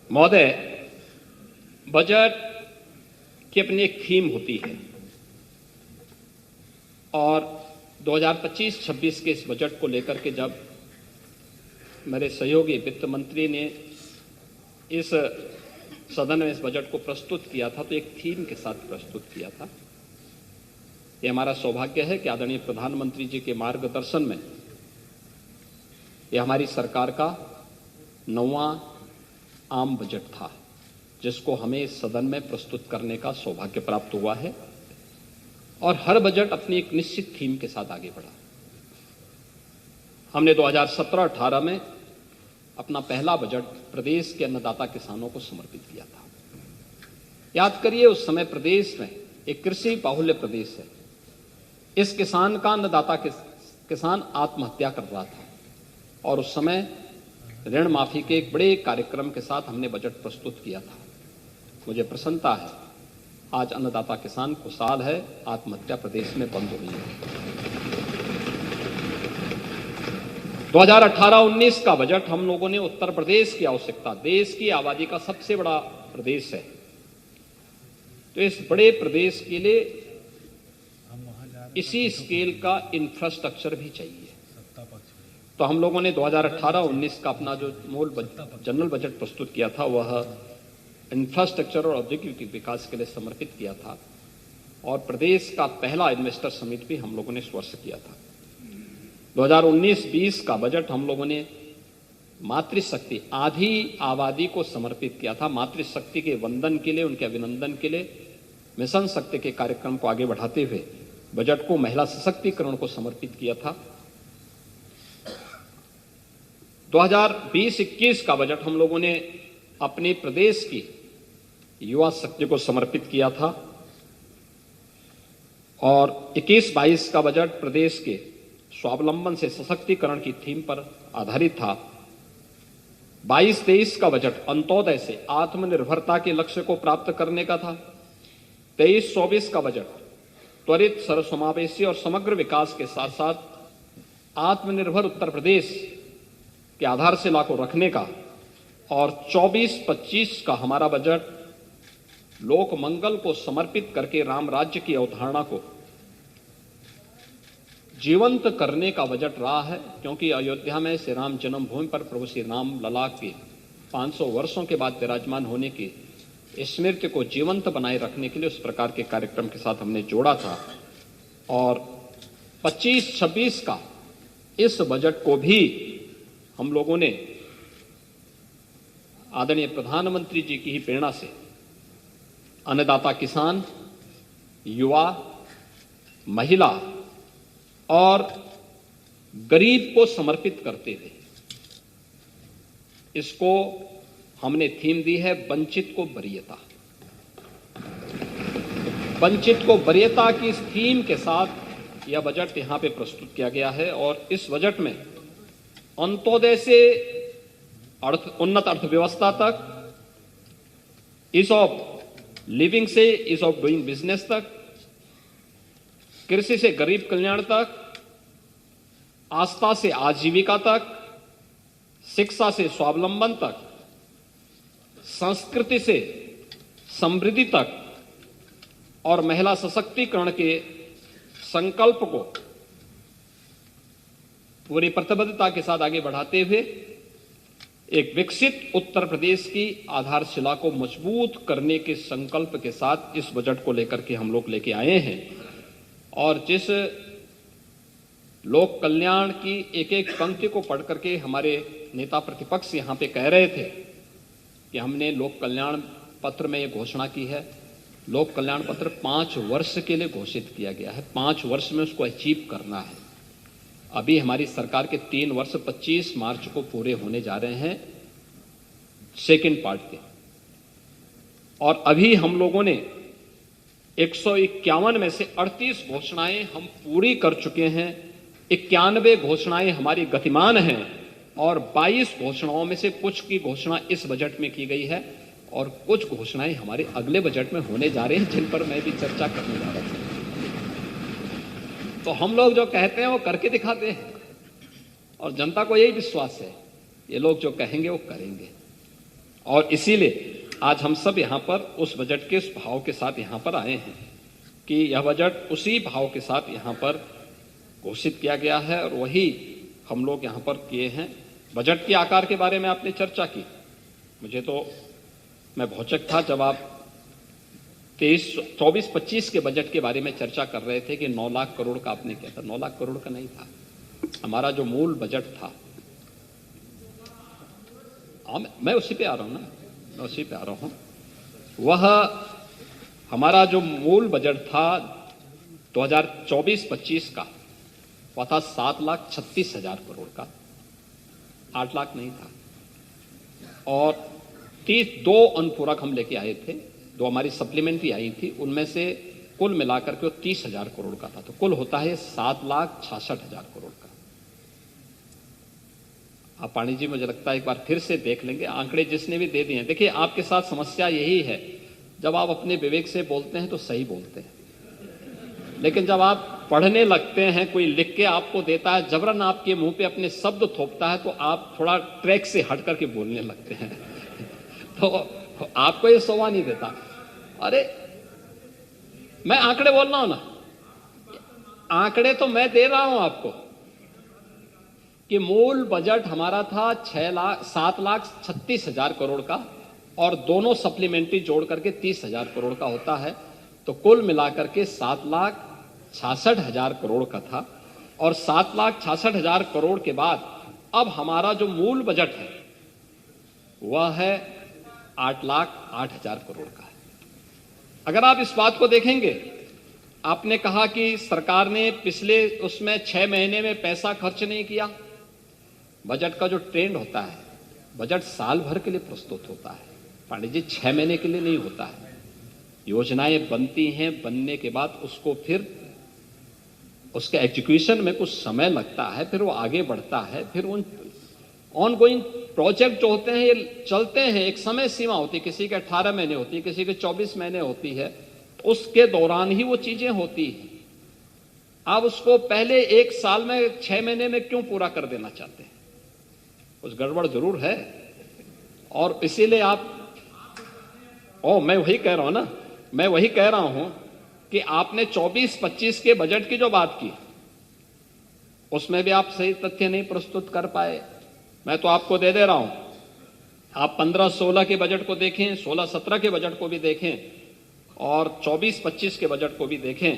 महोदय, बजट की अपनी एक थीम होती है और 2025-26 के इस बजट को लेकर के जब मेरे सहयोगी वित्त मंत्री ने इस सदन में इस बजट को प्रस्तुत किया था तो एक थीम के साथ प्रस्तुत किया था। ये हमारा सौभाग्य है कि आदरणीय प्रधानमंत्री जी के मार्गदर्शन में ये हमारी सरकार का 9वां आम बजट था जिसको हमें इस सदन में प्रस्तुत करने का सौभाग्य प्राप्त हुआ है और हर बजट अपनी एक निश्चित थीम के साथ आगे बढ़ा। हमने 2017-18 में अपना पहला बजट प्रदेश के अन्नदाता किसानों को समर्पित किया था। याद करिए, उस समय प्रदेश में एक कृषि बाहुल्य प्रदेश है। इस किसान का अन्नदाता किसान आत्महत्या कर रहा था और उस समय ऋण माफी के एक बड़े कार्यक्रम के साथ हमने बजट प्रस्तुत किया था। मुझे प्रसन्नता है, आज अन्नदाता किसान खुशहाल है, आत्महत्या प्रदेश में बंद हुई है। 2018-19 का बजट हम लोगों ने उत्तर प्रदेश की आवश्यकता, देश की आबादी का सबसे बड़ा प्रदेश है, तो इस बड़े प्रदेश के लिए इसी स्केल का इंफ्रास्ट्रक्चर भी चाहिए। तो हम लोगों ने 2018-19 का अपना जो मूल जनरल बजट प्रस्तुत किया था वह इंफ्रास्ट्रक्चर और औद्योगिक विकास के लिए समर्पित किया था और प्रदेश का पहला इन्वेस्टर समिट भी हम लोगों ने इस वर्ष किया था। 2019-20 का बजट हम लोगों ने मातृशक्ति, आधी आबादी को समर्पित किया था। मातृशक्ति के वंदन के लिए, उनके अभिनंदन के लिए मिशन शक्ति के कार्यक्रम को आगे बढ़ाते हुए बजट को महिला सशक्तिकरण को समर्पित किया था। 2020-21 का बजट हम लोगों ने अपने प्रदेश की युवा शक्ति को समर्पित किया था और 21-22 का बजट प्रदेश के स्वावलंबन से सशक्तिकरण की थीम पर आधारित था। 22-23 का बजट अंत्योदय से आत्मनिर्भरता के लक्ष्य को प्राप्त करने का था। 23-24 का बजट त्वरित, सर्वसमावेशी और समग्र विकास के साथ साथ आत्मनिर्भर उत्तर प्रदेश की आधारशिला को रखने का और 24-25 का हमारा बजट लोक मंगल को समर्पित करके राम राज्य की अवधारणा को जीवंत करने का बजट रहा है, क्योंकि अयोध्या में श्री राम जन्मभूमि पर प्रभु श्री राम लला के 500 वर्षों के बाद विराजमान होने की स्मृति को जीवंत बनाए रखने के लिए उस प्रकार के कार्यक्रम के साथ हमने जोड़ा था। और 25-26 का इस बजट को भी हम लोगों ने आदरणीय प्रधानमंत्री जी की ही प्रेरणा से अन्नदाता किसान, युवा, महिला और गरीब को समर्पित करते हुए इसको हमने थीम दी है वंचित को वरीयता। वंचित को वरीयता की इस थीम के साथ यह बजट यहां पे प्रस्तुत किया गया है और इस बजट में अंत्योदय से उन्नत अर्थव्यवस्था तक, ईज ऑफ लिविंग से ईज ऑफ डूइंग बिजनेस तक, कृषि से गरीब कल्याण तक, आस्था से आजीविका तक, शिक्षा से स्वावलंबन तक, संस्कृति से समृद्धि तक और महिला सशक्तिकरण के संकल्प को पूरी प्रतिबद्धता के साथ आगे बढ़ाते हुए एक विकसित उत्तर प्रदेश की आधारशिला को मजबूत करने के संकल्प के साथ इस बजट को लेकर के हम लोग लेके आए हैं। और जिस लोक कल्याण की एक एक पंक्ति को पढ़ करके हमारे नेता प्रतिपक्ष यहां पे कह रहे थे कि हमने लोक कल्याण पत्र में यह घोषणा की है। लोक कल्याण पत्र 5 वर्ष के लिए घोषित किया गया है, 5 वर्ष में उसको अचीव करना है। अभी हमारी सरकार के 3 वर्ष 25 मार्च को पूरे होने जा रहे हैं सेकेंड पार्ट के, और अभी हम लोगों ने 151 में से 38 घोषणाएं हम पूरी कर चुके हैं। 91 घोषणाएं हमारी गतिमान हैं और 22 घोषणाओं में से कुछ की घोषणा इस बजट में की गई है और कुछ घोषणाएं हमारे अगले बजट में होने जा रही हैं, जिन पर मैं भी चर्चा करने जा रहा हूं। तो हम लोग जो कहते हैं वो करके दिखाते हैं और जनता को यही विश्वास है, ये लोग जो कहेंगे वो करेंगे। और इसीलिए आज हम सब यहाँ पर उस बजट के उस भाव के साथ यहाँ पर आए हैं कि यह बजट उसी भाव के साथ यहाँ पर घोषित किया गया है और वही हम लोग यहाँ पर किए हैं। बजट के आकार के बारे में आपने चर्चा की, मुझे तो मैं भौचक था जब आप 24-25 के बजट के बारे में चर्चा कर रहे थे कि 9 लाख करोड़ का आपने किया था। 9 लाख करोड़ का नहीं था। हमारा जो मूल बजट था, मैं उसी पे आ रहा हूं ना, मैं उसी पे आ रहा हूं। वह हमारा जो मूल बजट था 2024-25 का, वह था 7,36,000 करोड़ का, 8 लाख नहीं था। और 2 अनुपूरक हम लेके आए थे, 2 हमारी सप्लीमेंट्री आई थी, उनमें से कुल मिलाकर के वो 30,000 करोड़ का था। तो कुल होता है 7,66,000 करोड़ का। आप पाणी जी, मुझे लगता है एक बार फिर से देख लेंगे आंकड़े जिसने भी दे दिए हैं। देखिए, आपके साथ समस्या यही है, जब आप अपने विवेक से बोलते हैं तो सही बोलते हैं, लेकिन जब आप पढ़ने लगते हैं, कोई लिख के आपको देता है, जबरन आपके मुंह पे अपने शब्द थोपता है, तो आप थोड़ा ट्रैक से हट करके बोलने लगते हैं। तो आपको ये शोभा नहीं देता। अरे मैं आंकड़े बोल रहा हूं ना, आंकड़े तो मैं दे रहा हूं आपको कि मूल बजट हमारा था 7,36,000 करोड़ का और दोनों सप्लीमेंट्री जोड़ करके 30,000 करोड़ का होता है। तो कुल मिलाकर के 7,66,000 करोड़ का था। और 7,66,000 करोड़ के बाद अब हमारा जो मूल बजट है वह है 8,08,000 करोड़ का है। अगर आप इस बात को देखेंगे, आपने कहा कि सरकार ने पिछले उसमें 6 महीने में पैसा खर्च नहीं किया। बजट का जो ट्रेंड होता है, बजट साल भर के लिए प्रस्तुत होता है पांडे जी, 6 महीने के लिए नहीं होता है। योजनाएं बनती हैं, बनने के बाद उसको फिर उसके एग्जीक्यूशन में कुछ समय लगता है, फिर वो आगे बढ़ता है, फिर उन ऑनगोइंग प्रोजेक्ट जो होते हैं ये चलते हैं, एक समय सीमा होती है, किसी के 18 महीने होती है, किसी के 24 महीने होती है, उसके दौरान ही वो चीजें होती हैं। आप उसको पहले 1 साल में 6 महीने में क्यों पूरा कर देना चाहते हैं? कुछ गड़बड़ जरूर है। और इसीलिए मैं वही कह रहा हूं ना, मैं वही कह रहा हूं कि आपने 24-25 के बजट की जो बात की, उसमें भी आप सही तथ्य नहीं प्रस्तुत कर पाए। मैं तो आपको दे रहा हूं, आप 15-16 के बजट को देखें, 16-17 के बजट को भी देखें और 24-25 के बजट को भी देखें,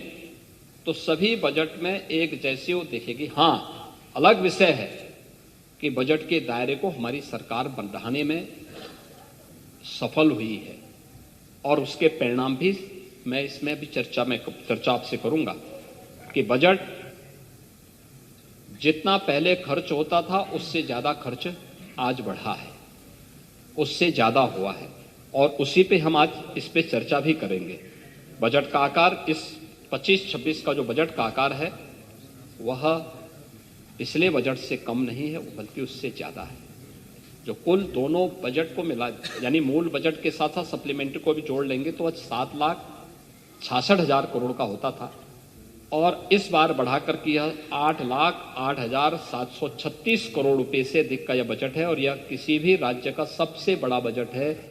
तो सभी बजट में एक जैसी वो दिखेगी। हां, अलग विषय है कि बजट के दायरे को हमारी सरकार बढ़ाने में सफल हुई है और उसके परिणाम भी मैं इसमें भी चर्चा आपसे करूंगा कि बजट जितना पहले खर्च होता था उससे ज्यादा खर्च आज बढ़ा है, उससे ज्यादा हुआ है और उसी पे हम आज इस पे चर्चा भी करेंगे। बजट का आकार इस 25-26 का जो बजट का आकार है वह पिछले बजट से कम नहीं है, बल्कि उससे ज्यादा है। जो कुल दोनों बजट को मिला, यानी मूल बजट के साथ साथ सप्लीमेंट्री को भी जोड़ लेंगे तो 7,66,000 करोड़ का होता था और इस बार बढ़ाकर के यह 8,08,736 करोड़ रुपए से अधिक का यह बजट है और यह किसी भी राज्य का सबसे बड़ा बजट है।